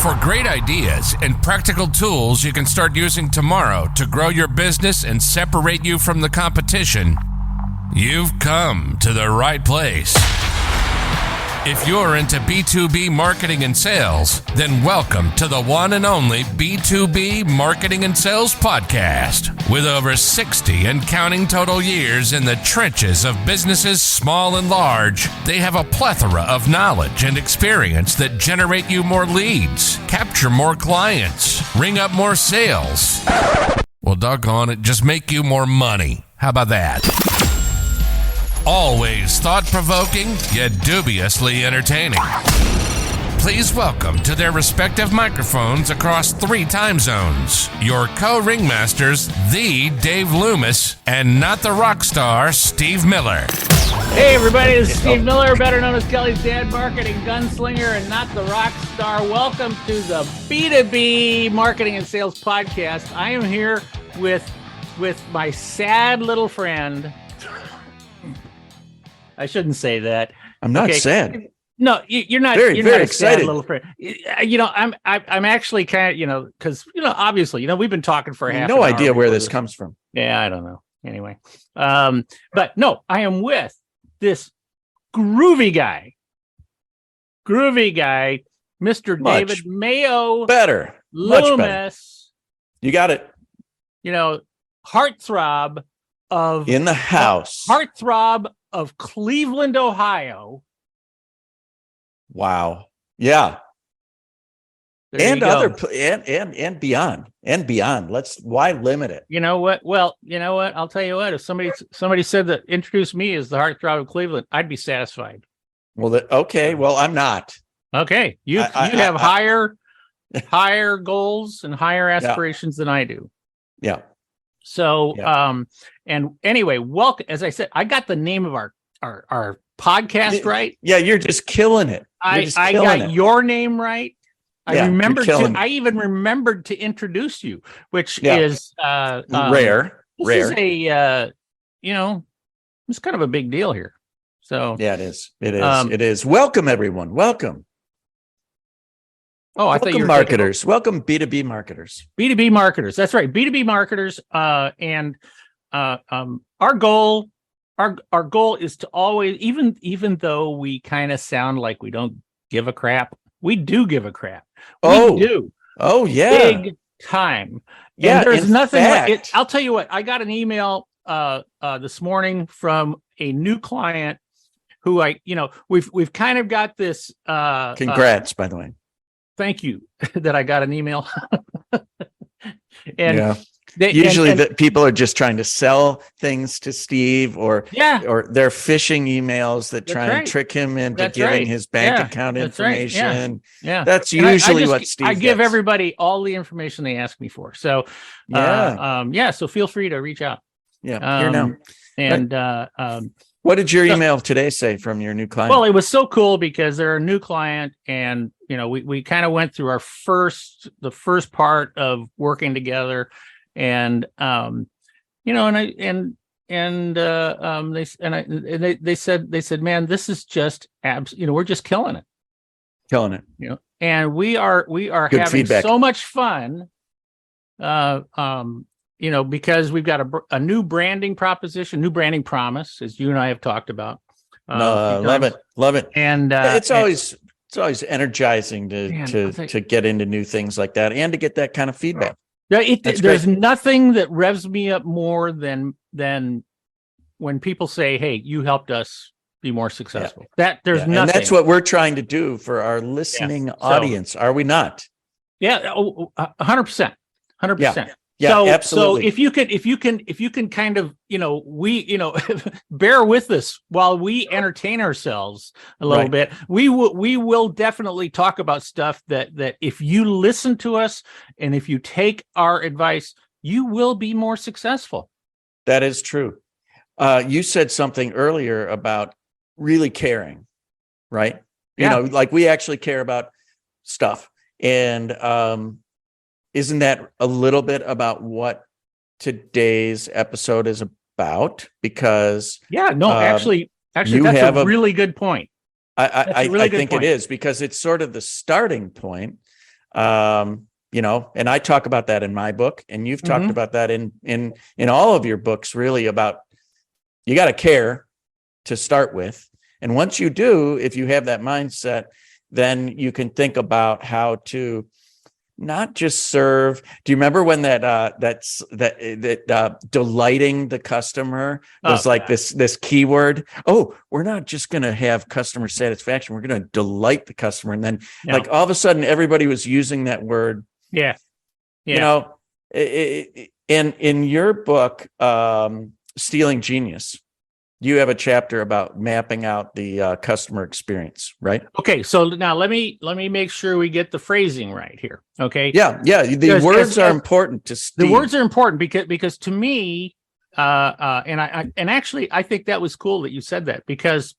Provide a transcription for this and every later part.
For great ideas and practical tools you can start using tomorrow to grow your business and separate you from the competition, you've come to the right place. If you're into B2B marketing and sales, then welcome to the one and only B2B Marketing and Sales Podcast. With over 60 and counting total years in the trenches of businesses small and large, they have a plethora of knowledge and experience that generate you more leads, capture more clients, ring up more sales. Well, doggone it, just make you more money. How about that? Always thought-provoking, yet dubiously entertaining. Please welcome to their respective microphones across 3 time zones, your co-ringmasters, the Dave Loomis, and not the rock star, Steve Miller. Hey everybody, this is Steve Miller, better known as Kelly's dad, marketing gunslinger, and not the rock star. Welcome to the B2B Marketing and Sales Podcast. I am here with my sad little friend. I shouldn't say that. I'm not sad. No, you're not. Very, you're very not excited. A sad little friend. You know, I'm actually kind of, because obviously, we've been talking for half. No idea where this comes from. Yeah, I don't know. Anyway, but no, I am with this groovy guy, Mr. David Mayo. Better, Loomis. Much better. You got it. Heartthrob of in the house. Heartthrob of Cleveland, Ohio. Wow. Yeah. There and beyond. Why limit it? You know what? Well, you know what? I'll tell you what. If somebody said that introduced me as the Heartthrob of Cleveland, I'd be satisfied. Well, okay. Well, I'm not. Okay. You have higher goals and higher aspirations than I do. Yeah. So, and anyway, welcome. As I said, I got the name of our podcast right. Yeah, you're just killing it. I got your name right. I even remembered to introduce you, which is rare. This is it's kind of a big deal here. So yeah, it is. It is. Welcome, everyone. Welcome. Oh, I thought you were marketers. Welcome, B2B marketers. B2B marketers. That's right. B2B marketers. And our goal is to always, even though we kind of sound like we don't give a crap, we do give a crap. We do. Oh, yeah. Big time. Yeah. And there's nothing like it. I'll tell you what, I got an email this morning from a new client who we've kind of got this. Congrats, by the way. Thank you that I got an email. And usually people are just trying to sell things to Steve or they're phishing emails that try and trick him into giving his bank account information. Yeah. That's usually what Steve gets. Give everybody all the information they ask me for. So, so feel free to reach out. Yeah. Here now. And, what did your email today say from your new client? Well, it was so cool because they're a new client, and we kind of went through the first part of working together, and they said, man, this is just we're just killing it, and we are Good having feedback. So much fun, because we've got a new branding proposition, new branding promise, as you and I have talked about. Love it. And it's always energizing to get into new things like that and to get that kind of feedback. There's nothing that revs me up more than when people say, "Hey, you helped us be more successful." There's nothing. And that's what we're trying to do for our listening audience, are we not? Yeah, 100%. 100%. Yeah, absolutely. So if you can kind of, bear with us while we entertain ourselves a little bit, we will definitely talk about stuff that if you listen to us and if you take our advice, you will be more successful. That is true. You said something earlier about really caring, right? Like we actually care about stuff. And, isn't that a little bit about what today's episode is about? Because actually, that's a really good point. I think it is, because it's sort of the starting point And I talk about that in my book, and you've talked Mhm. about that in all of your books, really, about you got to care to start with. And once you do, if you have that mindset, then you can think about how to not just serve. Do you remember when that delighting the customer was like this keyword? Oh, we're not just going to have customer satisfaction. We're going to delight the customer. And then like all of a sudden everybody was using that word. Yeah. In your book, Stealing Genius, you have a chapter about mapping out the customer experience, right? Okay, so now let me make sure we get the phrasing right here. Okay. Yeah. The words are important to Steve. The words are important because to me, and actually I think that was cool that you said that, because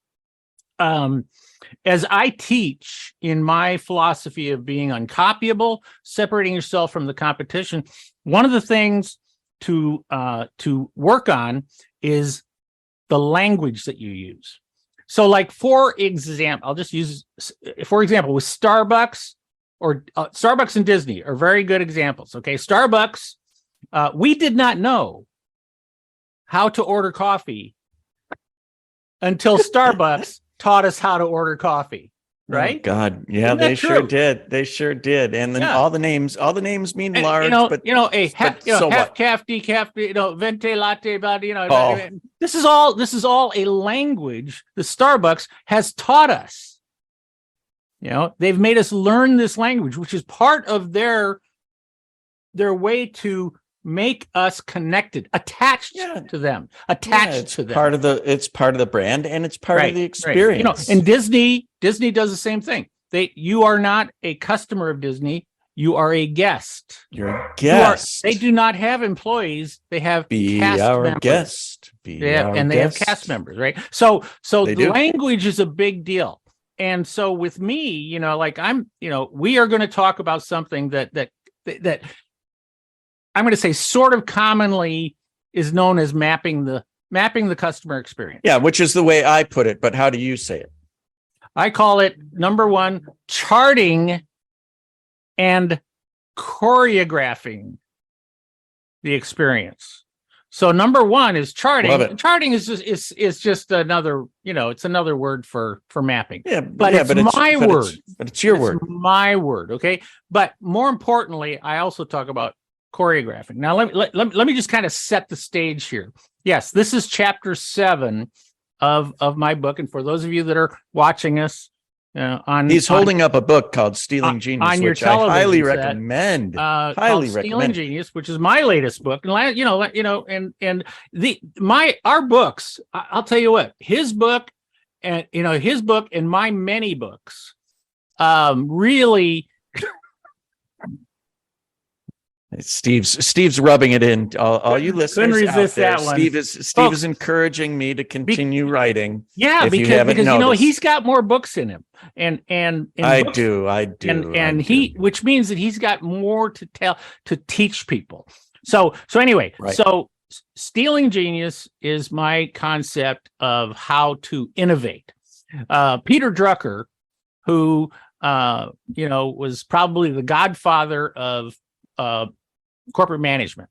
as I teach in my philosophy of being uncopyable, separating yourself from the competition, one of the things to work on is the language that you use. So like, for example, I'll just use, for example, with Starbucks or Starbucks and Disney are very good examples. Okay. Starbucks, we did not know how to order coffee until Starbucks taught us how to order coffee. Right? Oh, God. Yeah, they sure did. They sure did. And then all the names mean large, but a half calf, decaf, venti latte, but this is all a language the Starbucks has taught us. They've made us learn this language, which is part of their way to make us connected, attached to them, to them. It's part of the brand, and it's part of the experience. And Disney does the same thing. You are not a customer of Disney. You are a guest. You're a guest. They do not have employees. They have cast members. Guest. They have cast members, right? So the language is a big deal. And so with me, we are going to talk about something that I'm going to say sort of commonly is known as mapping the customer experience. Yeah, which is the way I put it, but how do you say it? I call it, number one, charting and choreographing the experience. So number one is charting. Charting is just another, it's another word for mapping. Yeah, but it's my word. But it's your word. My word. Okay. But more importantly, I also talk about choreographing. Now, let me just kind of set the stage here. Yes, this is chapter 7 of my book. And for those of you that are watching us he's holding up a book called Stealing Genius, on your which I highly set, recommend. Stealing Genius, which is my latest book. And our books, I'll tell you what, his book and my many books really. Steve's rubbing it in. All you listeners couldn't resist out there, that one. Steve is encouraging me to continue writing. Yeah, because he's got more books in him, and I books, do, and which means that he's got more to teach people. So anyway, So Stealing Genius is my concept of how to innovate. Peter Drucker, who was probably the godfather of corporate management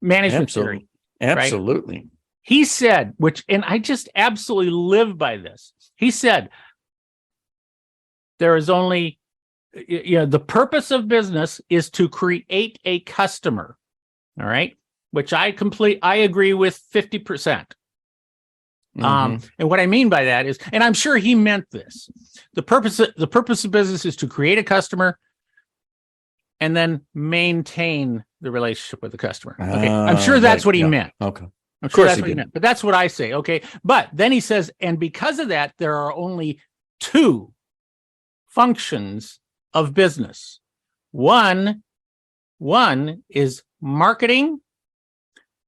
theory. Absolutely. Right? He said, and I just absolutely live by this. He said, there is only, the purpose of business is to create a customer. All right. Which I agree with 50%. And what I mean by that is, and I'm sure he meant this, the purpose of business is to create a customer and then maintain the relationship with the customer. Okay. I'm sure that's what he meant. Okay. I'm sure that's what he meant, but that's what I say. Okay. But then he says, and because of that, there are only 2 functions of business. One is marketing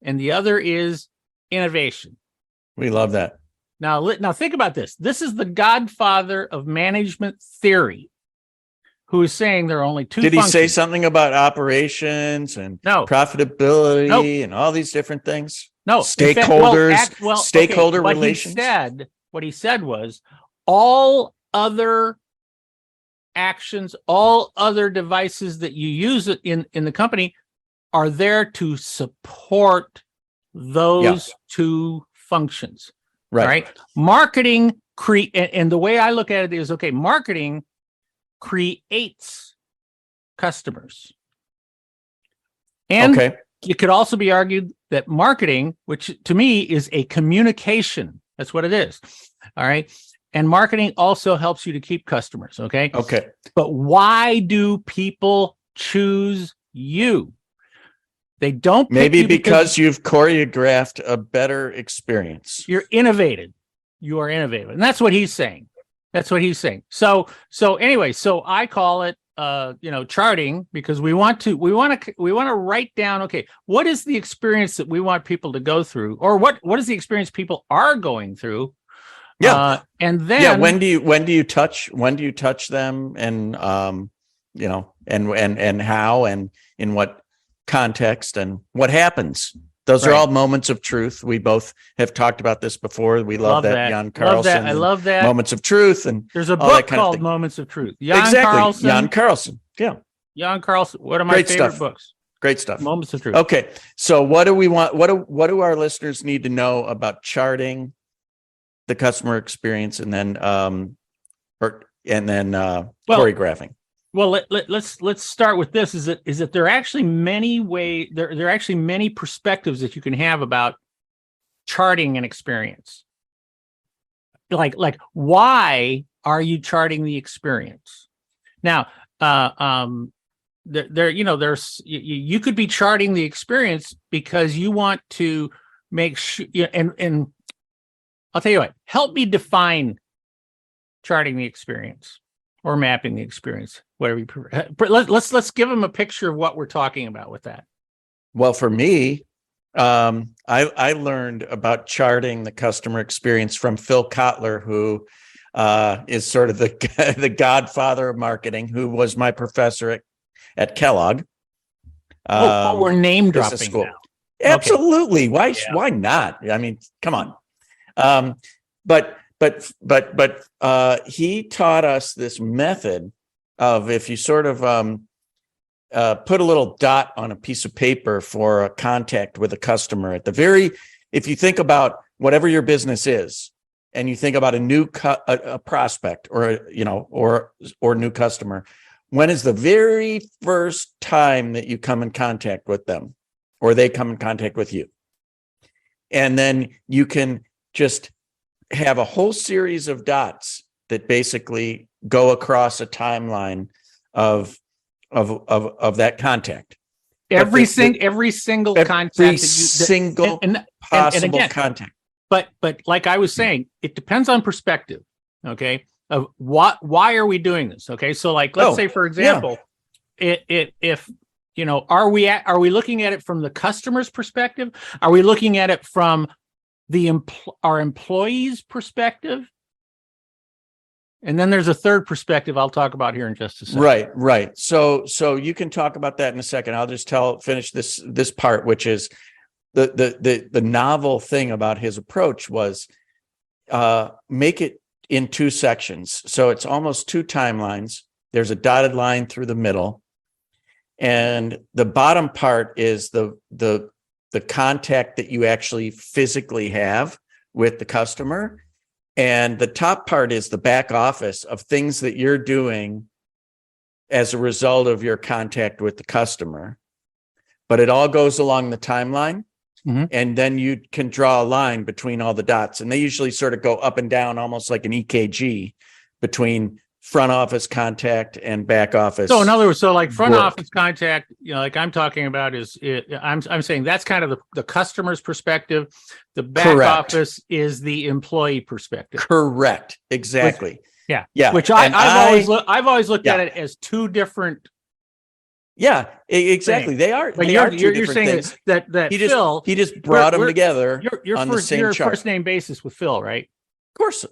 and the other is innovation. We love that. Now think about this. This is the godfather of management theory, who is saying there are only 2 Did functions. he say something about operations and profitability and all these different things? No. Stakeholders, stakeholder relations. What he said was all other actions, all other devices that you use in the company are there to support those two functions. Right. Marketing and the way I look at it is, okay, marketing creates customers. And it could also be argued that marketing, which to me is a communication, that's what it is. All right. And marketing also helps you to keep customers. Okay. But why do people choose you? They don't pick maybe you because you've choreographed a better experience. You're innovative. You are innovative. And that's what he's saying. So anyway, so I call it charting, because we want to write down, okay, what is the experience that we want people to go through, or what is the experience people are going through? And then when do you touch them, and and how, and in what context, and what happens. Those are all moments of truth. We both have talked about this before. We love that. Jan Carlson. I love that. Moments of Truth. And there's a book called Moments of Truth. Jan Carlson. Yeah. Jan Carlson. One of my favorite books. Great stuff. Moments of Truth. Okay. So what do we want? What do our listeners need to know about charting the customer experience, and then choreographing? Well, let's start with this. Is that there are actually many there are actually many perspectives that you can have about charting an experience. Like why are you charting the experience? Now, there's you could be charting the experience because you want to make sure, and I'll tell you what, help me define charting the experience or mapping the experience, whatever you prefer. But let's give them a picture of what we're talking about with that. Well, for me, I learned about charting the customer experience from Phil Kotler, who is sort of the godfather of marketing, who was my professor at Kellogg. We're name dropping now. Absolutely. Okay. Why not? I mean, come on. But he taught us this method of, if you sort of put a little dot on a piece of paper for a contact with a customer at the very, if you think about whatever your business is, and you think about a new a prospect, or or new customer, when is the very first time that you come in contact with them, or they come in contact with you? And then you can just have a whole series of dots that basically go across a timeline of that contact. Every single contact, possible contact. But like I was saying, it depends on perspective. Okay, of why are we doing this? Okay, so like let's say, for example, if are we looking at it from the customer's perspective? Are we looking at it from our employees' perspective? And then there's a third perspective I'll talk about here in just a second. Right. So you can talk about that in a second. I'll just finish this part, which is the novel thing about his approach was make it in two sections. So it's almost two timelines. There's a dotted line through the middle, and the bottom part is the contact that you actually physically have with the customer. And the top part is the back office of things that you're doing as a result of your contact with the customer. But it all goes along the timeline. Mm-hmm. And then you can draw a line between all the dots. And they usually sort of go up and down, almost like an EKG, between front office contact and back office. So in other words, like front office contact, like I'm talking about I'm saying that's kind of the customer's perspective. The back office is the employee perspective. Correct. Exactly. Which I've always looked at it as two different. Yeah, exactly. Things. They are. But you're saying things. that Phil, he just brought them together on the same chart. First name basis with Phil, right?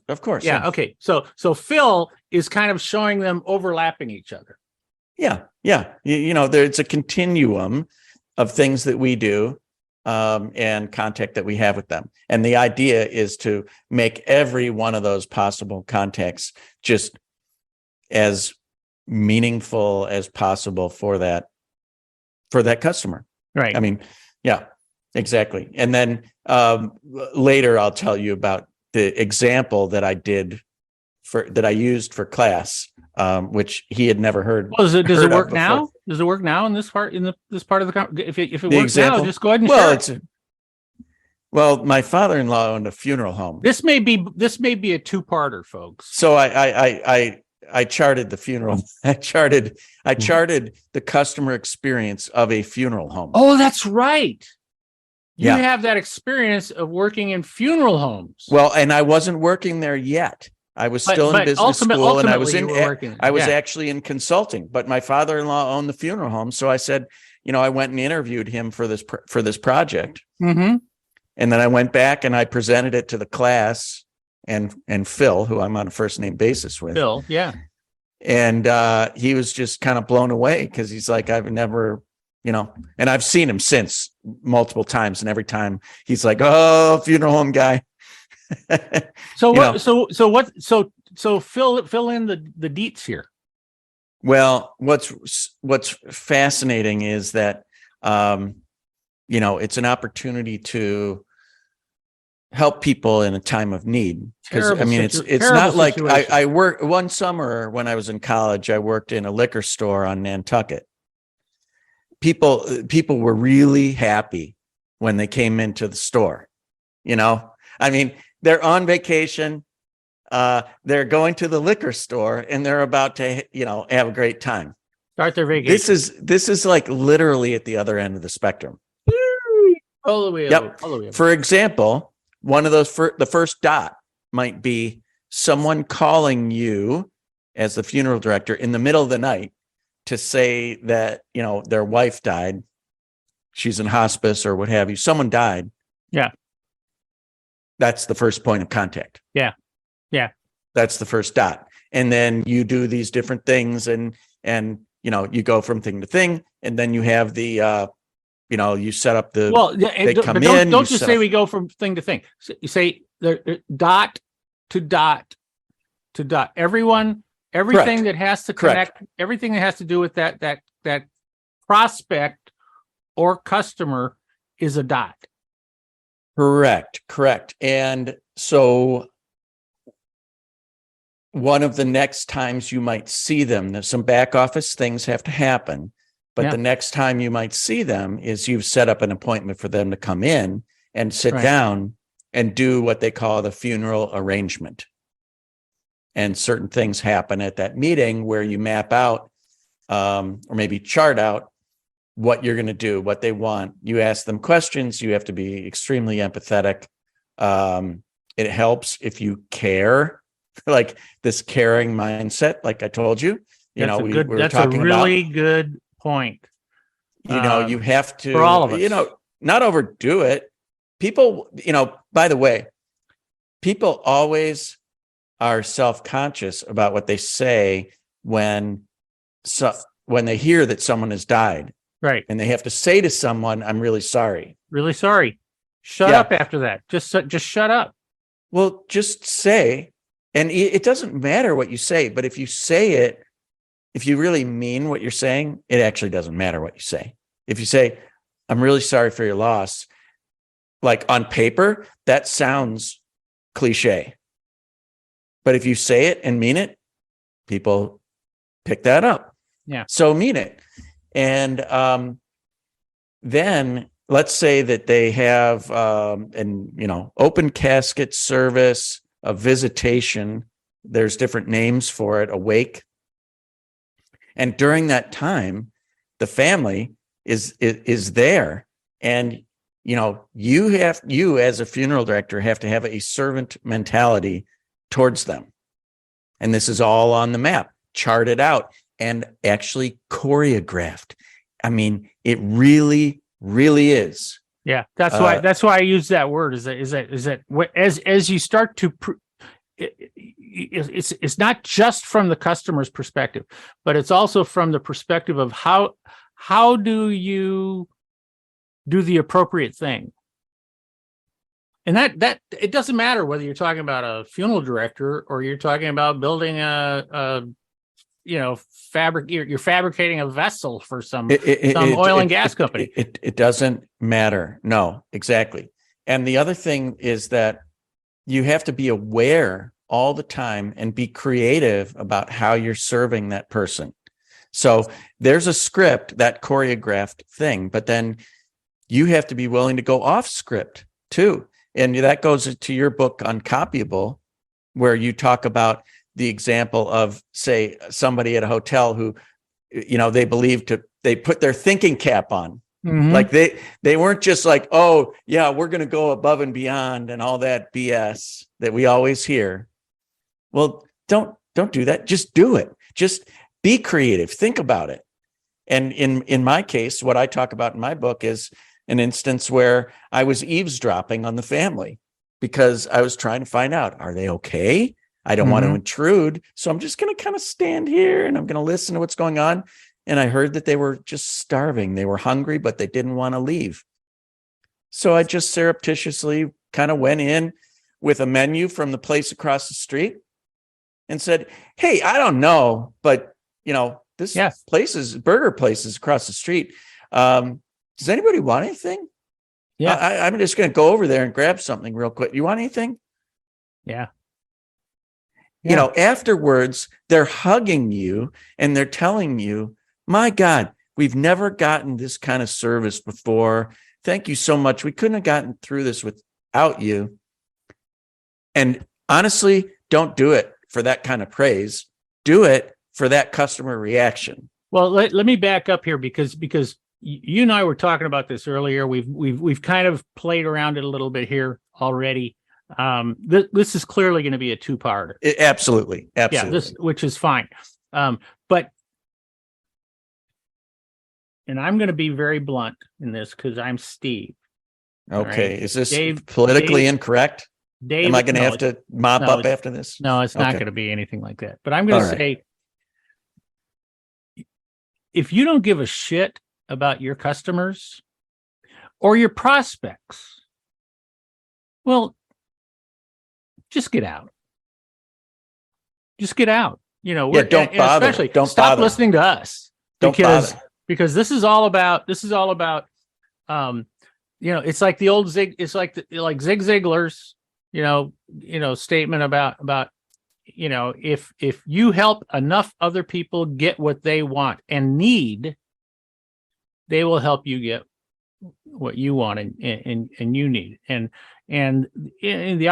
Of course. Yeah. Okay. So Phil is kind of showing them overlapping each other. Yeah. There's a continuum of things that we do and contact that we have with them. And the idea is to make every one of those possible contacts just as meaningful as possible for that customer. Right. I mean, yeah, exactly. And then later I'll tell you about the example that I used for class, which he had never heard. Well, does it work before. now? Does it work now in this part this part of the if it The works example? now, just go ahead and share it. Well, my father-in-law owned a funeral home. This may be a two-parter, folks. So I charted the funeral. I charted the customer experience of a funeral home. Oh, that's right. You Yeah. have that experience of working in funeral homes. Well, and I wasn't working there yet. I was still in business school, and I was actually in consulting. But my father-in-law owned the funeral home, so I said, I went and interviewed him for this project. Mm-hmm. And then I went back and I presented it to the class and Phil, who I'm on a first name basis with. Phil, yeah. And he was just kind of blown away because he's like, I've never, and I've seen him since multiple times. And every time he's like, oh, funeral home guy. So fill in the deets here. Well, what's fascinating is that, it's an opportunity to help people in a time of need. Because it's not like I worked one summer when I was in college. I worked in a liquor store on Nantucket. People were really happy when they came into the store. They're on vacation. They're going to the liquor store and they're about to, have a great time. Start their vacation. This is like literally at the other end of the spectrum. All the way Yep. All the way over. For example, one of those the first dot might be someone calling you as the funeral director in the middle of the night to say that, their wife died. She's in hospice or what have you. Someone died. Yeah. That's the first point of contact. Yeah. Yeah. That's the first dot. And then you do these different things and you go from thing to thing. And then you have the, you set up the, they come in. Don't just say we go from thing to thing. You say dot to dot to dot. Everything that has to connect, everything that has to do with that prospect or customer is a dot. Correct. And so one of the next times you might see them, there's some back office things have to happen, but the next time you might see them is you've set up an appointment for them to come in and sit down and do what they call the funeral arrangement. And certain things happen at that meeting where you map out or maybe chart out what you're going to do, what they want. You ask them questions. You have to be extremely empathetic. It helps if you care, like this caring mindset, like I told you. That's a really good point. You have to, for all of us, not overdo it. People, by the way, people always are self-conscious about what they say when they hear that someone has died. Right. And they have to say to someone, I'm really sorry. Really sorry. Shut up after that. Just shut up. Well, just say, and it doesn't matter what you say, but if you say it, if you really mean what you're saying, it actually doesn't matter what you say. If you say, I'm really sorry for your loss, like on paper, that sounds cliche. But if you say it and mean it, people pick that up. Yeah. So mean it. And then let's say that they have open casket service, a visitation. There's different names for it, a wake. And during that time, the family is there. And you as a funeral director have to have a servant mentality towards them. And this is all on the map, charted out. And actually choreographed. I mean, it really, really is. Yeah, that's why I use that word. Is that as you start to, it's not just from the customer's perspective, but it's also from the perspective of how do you do the appropriate thing. And that it doesn't matter whether you're talking about a funeral director or you're talking about building a you're fabricating a vessel for some oil and gas company. It doesn't matter. No, exactly. And the other thing is that you have to be aware all the time and be creative about how you're serving that person. So there's a script, that choreographed thing, but then you have to be willing to go off script too. And that goes to your book, Uncopyable, where you talk about the example of, say, somebody at a hotel who, they put their thinking cap on. Mm-hmm. Like they weren't just like, oh yeah, we're going to go above and beyond and all that BS that we always hear. Well, don't do that. Just do it. Just be creative. Think about it. And in my case, what I talk about in my book is an instance where I was eavesdropping on the family because I was trying to find out, are they okay? I don't want to intrude. So I'm just going to kind of stand here and I'm going to listen to what's going on. And I heard that they were just starving. They were hungry, but they didn't want to leave. So I just surreptitiously kind of went in with a menu from the place across the street and said, hey, I don't know, but this burger place is across the street. Does anybody want anything? Yeah. I'm just going to go over there and grab something real quick. You want anything? Yeah. Afterwards, they're hugging you and they're telling you, my God, we've never gotten this kind of service before. Thank you so much. We couldn't have gotten through this without you. And honestly, don't do it for that kind of praise. Do it for that customer reaction. Well, let me back up here because you and I were talking about this earlier. We've kind of played around it a little bit here already. This is clearly going to be a two-parter. Absolutely. Yeah, which is fine. But I'm going to be very blunt in this because I'm Steve. Okay. Right? Is this politically incorrect? Am I going to have to mop up after this? No, it's not going to be anything like that. But I'm going to say, if you don't give a shit about your customers or your prospects, well, just get out. Just get out. Don't bother. Especially don't stop bother. Listening to us. Because this is all about. It's like the old Zig. It's like Zig Ziglar's, statement about if you help enough other people get what they want and need, they will help you get what you want and you need. And the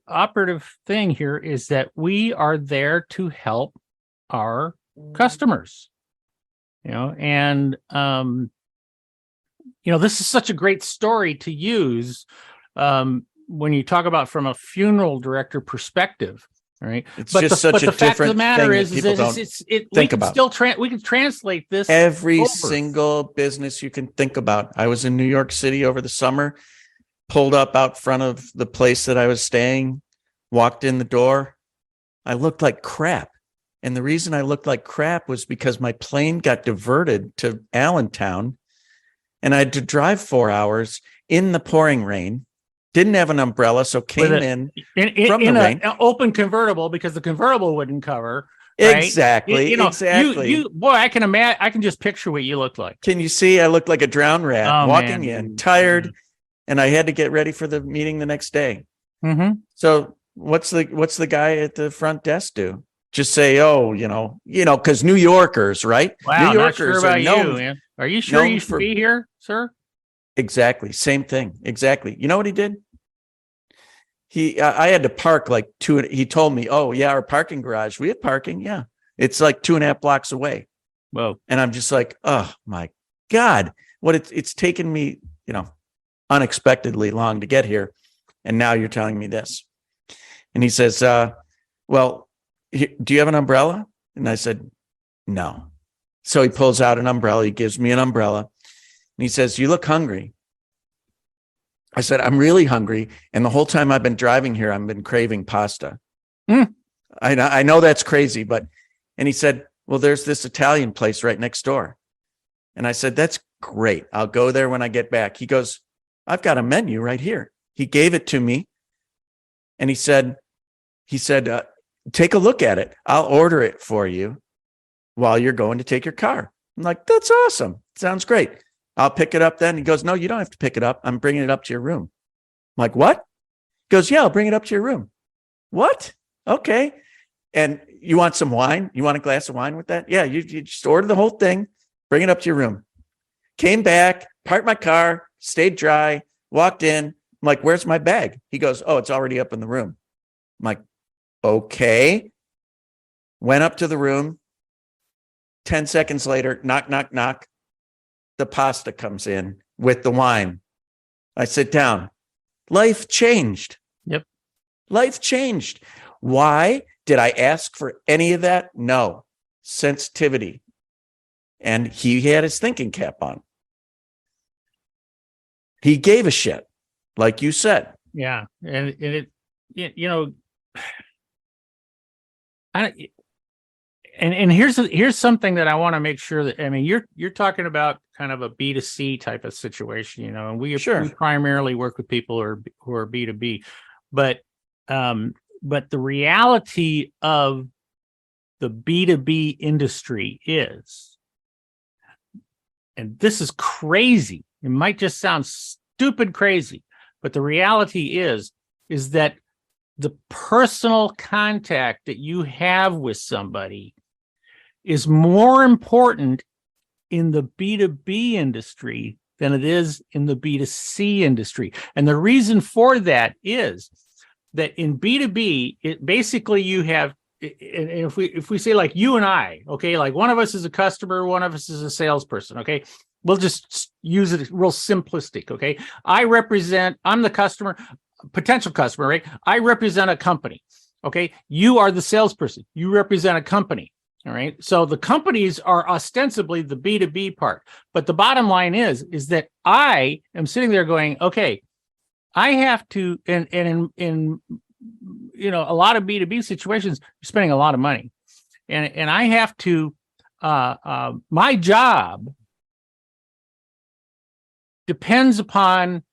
operative thing here is that we are there to help our customers. This is such a great story to use when you talk about from a funeral director perspective. Right. It's the fact of the matter is we can translate this every single business you can think about. I was in New York City over the summer, pulled up out front of the place that I was staying, walked in the door. I looked like crap. And the reason I looked like crap was because my plane got diverted to Allentown and I had to drive 4 hours in the pouring rain. Didn't have an umbrella, so came in from the rain. An open convertible because the convertible wouldn't cover. Right? Exactly. Exactly. I can imagine. I can just picture what you looked like. Can you see? I looked like a drowned rat walking in, tired, and I had to get ready for the meeting the next day. Mm-hmm. So what's the guy at the front desk do? Just say, because New Yorkers, right? Wow, New Yorkers not sure about you, man. Are you sure you should be here, sir? Exactly. Same thing. Exactly. You know what he did? I had to park like he told me, oh yeah, our parking garage, we have parking. Yeah. It's like 2.5 blocks away. Whoa. And I'm just like, oh my God, it's taken me, unexpectedly long to get here. And now you're telling me this. And he says, well, do you have an umbrella? And I said, no. So he pulls out an umbrella. He gives me an umbrella. And he says, you look hungry. I said, I'm really hungry. And the whole time I've been driving here, I've been craving pasta. I know that's crazy, and he said, well, there's this Italian place right next door. And I said, that's great. I'll go there when I get back. He goes, I've got a menu right here. He gave it to me. And he said, take a look at it. I'll order it for you. while you're going to take your car. I'm like, that's awesome. Sounds great. I'll pick it up then. He goes, no, you don't have to pick it up. I'm bringing it up to your room. I'm like, what? He goes, yeah, I'll bring it up to your room. What? Okay. And you want some wine? You want a glass of wine with that? Yeah, you just order the whole thing, bring it up to your room. Came back, parked my car, stayed dry, walked in. I'm like, where's my bag? He goes, oh, it's already up in the room. I'm like, okay. Went up to the room. 10 seconds later, knock, knock, knock. The pasta comes in with the wine. I sit down. Life changed. Yep. Life changed. Why? Did I ask for any of that? No. Sensitivity. And he had his thinking cap on. He gave a shit, like you said. Yeah. And it, you know, and here's something that I want to make sure that, I mean, you're talking about kind of a B2C type of situation, you know, and we primarily work with people who are B2B, but the reality of the B2B industry is, and this is crazy, it might just sound stupid crazy, but the reality is that the personal contact that you have with somebody is more important in the B2B industry than it is in the B2C industry. And the reason for that is that in B2B, it basically you have, and if we say like you and I, okay, like one of us is a customer, one of us is a salesperson, okay? We'll just use it real simplistic, okay? I'm the customer, potential customer, right? I represent a company, okay? You are the salesperson. You represent a company, all right? So the companies are ostensibly the B2B part, but the bottom line is that I am sitting there going, okay, I have to, and in you know, a lot of B2B situations, you're spending a lot of money, and I have to, my job depends upon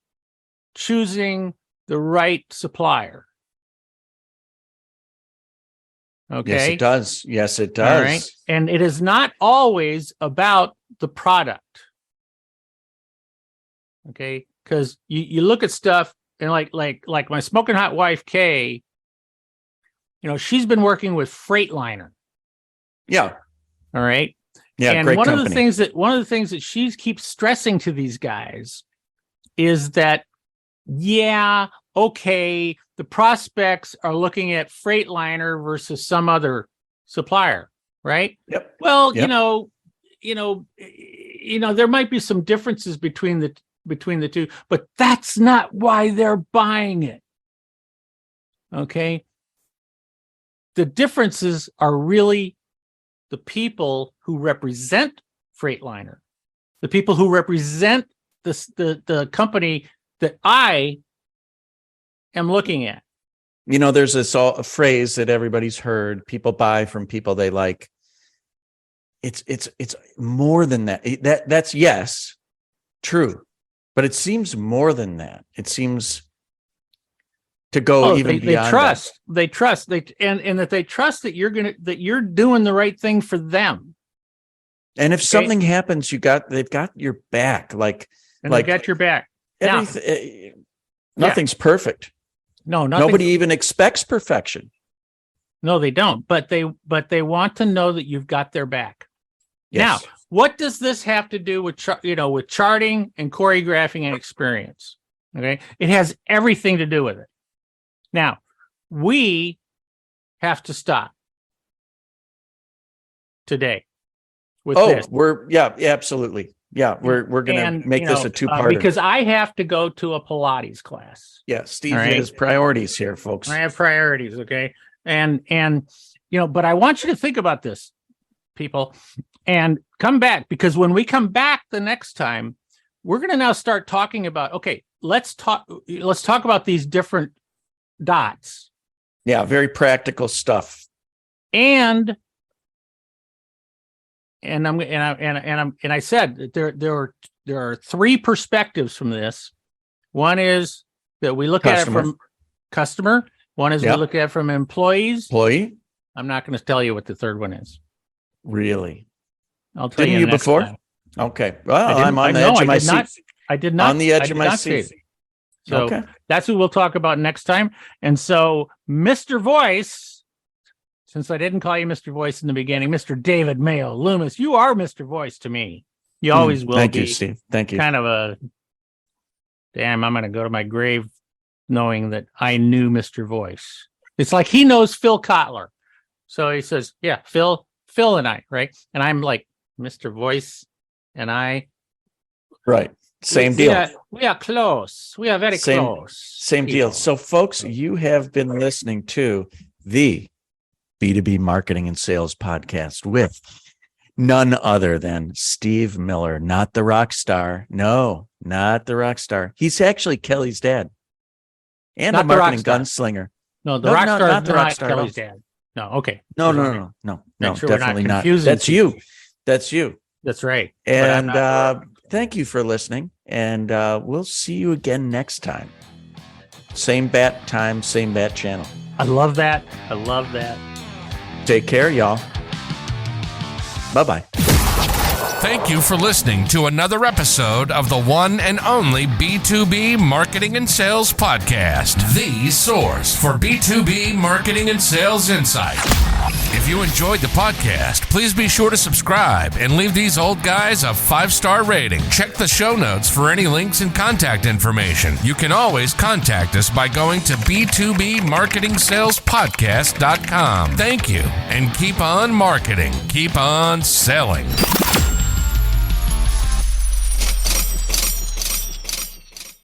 choosing the right supplier. Okay. Yes, it does. Yes, it does. All right. And it is not always about the product. Okay. Because you look at stuff and like my smoking hot wife, Kay, you know, she's been working with Freightliner. Yeah. All right. Yeah. And great one company. of the things that she keeps stressing to these guys is that, yeah, okay, the prospects are looking at Freightliner versus some other supplier, right? Yep. Well, Yep. you know, there might be some differences between the two, but that's not why they're buying it. Okay. The differences are really the people who represent Freightliner, the people who represent the company that I am looking at. You know, there's a phrase that everybody's heard: people buy from people they like. It's more than that. That's yes, true, but it seems more than that. It seems to go even beyond they trust. that. They trust. And that they trust that you're doing the right thing for them. And if something happens, they've got your back. They got your back. Nothing's perfect. No, nobody even expects perfection. No, they don't. But they want to know that you've got their back. Yes. Now, what does this have to do with with charting and choreographing and experience? Okay, it has everything to do with it. Now, we have to stop today with this. Absolutely. Yeah, we're going to make this a two-parter. Because I have to go to a Pilates class. Yeah, Steve has priorities here, folks. I have priorities, okay? And but I want you to think about this, people, and come back, because when we come back the next time, we're going to now start talking about, okay, let's talk about these different dots. Yeah, very practical stuff. And I said that there are three perspectives from this. One is that we look at it from customer. One is we look at it from employees. Employee. I'm not going to tell you what the third one is. Really? I'll tell Didn't you you next before? time. Okay. Well, I'm on the no, edge of my I did not. seat. I did not. On the edge I of did my not say seat. it. So Okay. that's what we'll talk about next time. And so, Mr. Voice, since I didn't call you Mr. Voice in the beginning, Mr. David Mayo Loomis, you are Mr. Voice to me. You always will Thank be. you, Steve. Thank you. Kind of a, damn, I'm going to go to my grave knowing that I knew Mr. Voice. It's like he knows Phil Kotler. So he says, yeah, Phil and I, right? And I'm like, Mr. Voice and I. Right. Same deal. We are close. We are very close. Same people. deal. So, folks, you have been listening to the B2B Marketing and Sales Podcast with none other than Steve Miller, not the rock star. No, not the rock star. He's actually Kelly's dad and Not a the rock marketing star. gunslinger. No, the rock star not is the rock not star at all. Kelly's dad. No, okay. No, Make sure we're definitely not. confusing That's people. you. That's you. That's right. And thank you for listening. And we'll see you again next time. Same bat time, same bat channel. I love that. I love that. Take care, y'all. Bye-bye. Thank you for listening to another episode of the one and only B2B Marketing and Sales Podcast, the source for B2B marketing and sales insight. If you enjoyed the podcast, please be sure to subscribe and leave these old guys a 5-star rating. Check the show notes for any links and contact information. You can always contact us by going to b2bmarketingsalespodcast.com. Thank you, and keep on marketing, keep on selling.